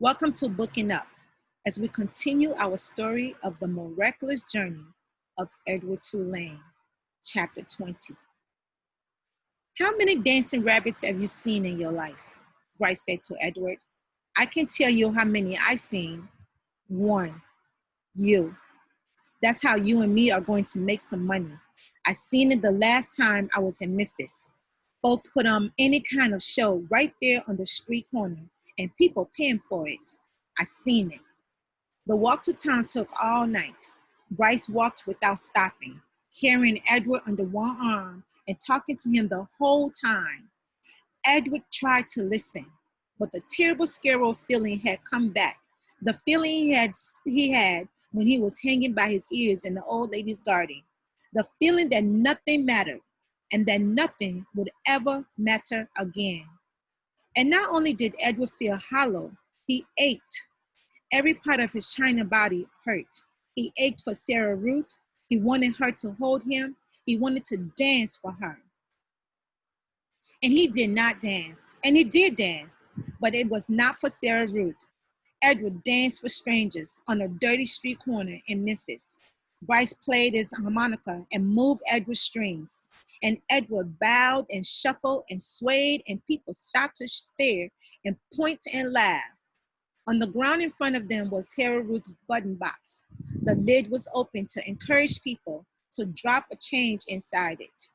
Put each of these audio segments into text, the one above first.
Welcome to Bookingup as we continue our story of the miraculous journey of Edward Tulane, chapter 20. How many dancing rabbits have you seen in your life? Bryce said to Edward. I can tell you how many I've seen. One, you. That's how you and me are going to make some money. I seen it the last time I was in Memphis. Folks put on any kind of show right there on the street corner and people paying for it. I seen it. The walk to town took all night. Bryce walked without stopping, carrying Edward under one arm and talking to him the whole time. Edward tried to listen, but the terrible scarecrow feeling had come back. The feeling he had when he was hanging by his ears in the old lady's garden. The feeling that nothing mattered and that nothing would ever matter again. And not only did Edward feel hollow, he ached. Every part of his china body hurt. He ached for Sarah Ruth. He wanted her to hold him. He wanted to dance for her. And he did not dance. And he did dance, but it was not for Sarah Ruth. Edward danced for strangers on a dirty street corner in Memphis. Bryce played his harmonica and moved Edward's strings. And Edward bowed and shuffled and swayed, and people stopped to stare and point and laugh. On the ground in front of them was Sarah Ruth's button box. The lid was open to encourage people to drop a change inside it.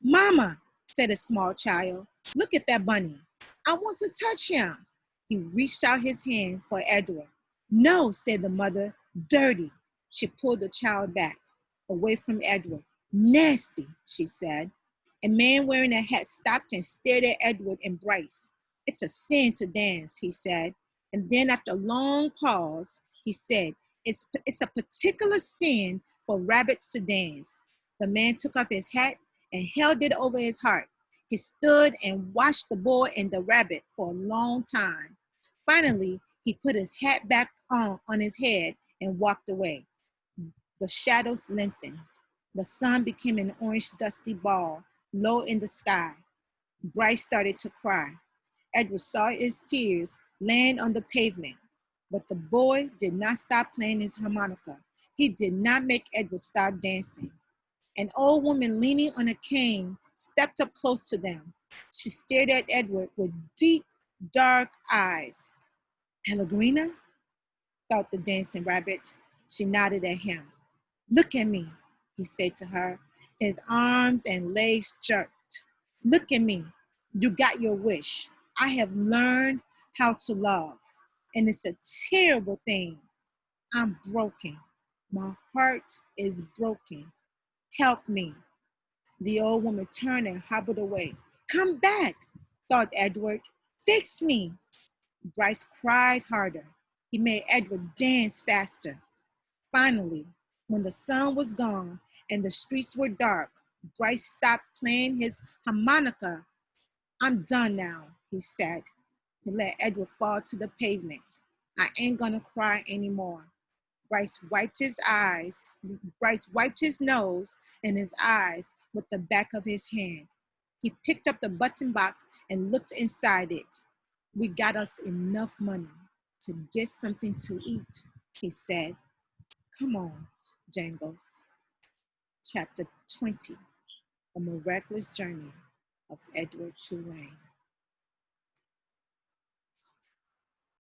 Mama, said a small child, look at that bunny. I want to touch him. He reached out his hand for Edward. No, said the mother, dirty. She pulled the child back, away from Edward. Nasty, she said. A man wearing a hat stopped and stared at Edward and Bryce. It's a sin to dance, he said. And then after a long pause, he said, it's a particular sin for rabbits to dance. The man took off his hat and held it over his heart. He stood and watched the boy and the rabbit for a long time. Finally, he put his hat back on his head and walked away. The shadows lengthened. The sun became an orange dusty ball low in the sky. Bryce started to cry. Edward saw his tears land on the pavement, but the boy did not stop playing his harmonica. He did not make Edward stop dancing. An old woman leaning on a cane stepped up close to them. She stared at Edward with deep, dark eyes. Pellegrina? Thought the dancing rabbit. She nodded at him. Look at me, he said to her. His arms and legs jerked. Look at me. You got your wish. I have learned how to love. And it's a terrible thing. I'm broken. My heart is broken. Help me. The old woman turned and hobbled away. Come back, thought Edward. Fix me. Bryce cried harder. He made Edward dance faster. Finally, when the sun was gone and the streets were dark, Bryce stopped playing his harmonica. I'm done now, he said. He let Edward fall to the pavement. I ain't gonna cry anymore. Bryce wiped his nose and his eyes with the back of his hand. He picked up the button box and looked inside it. We got us enough money to get something to eat, he said. Come on, Jangles. Chapter 20, A Miraculous Journey of Edward Tulane.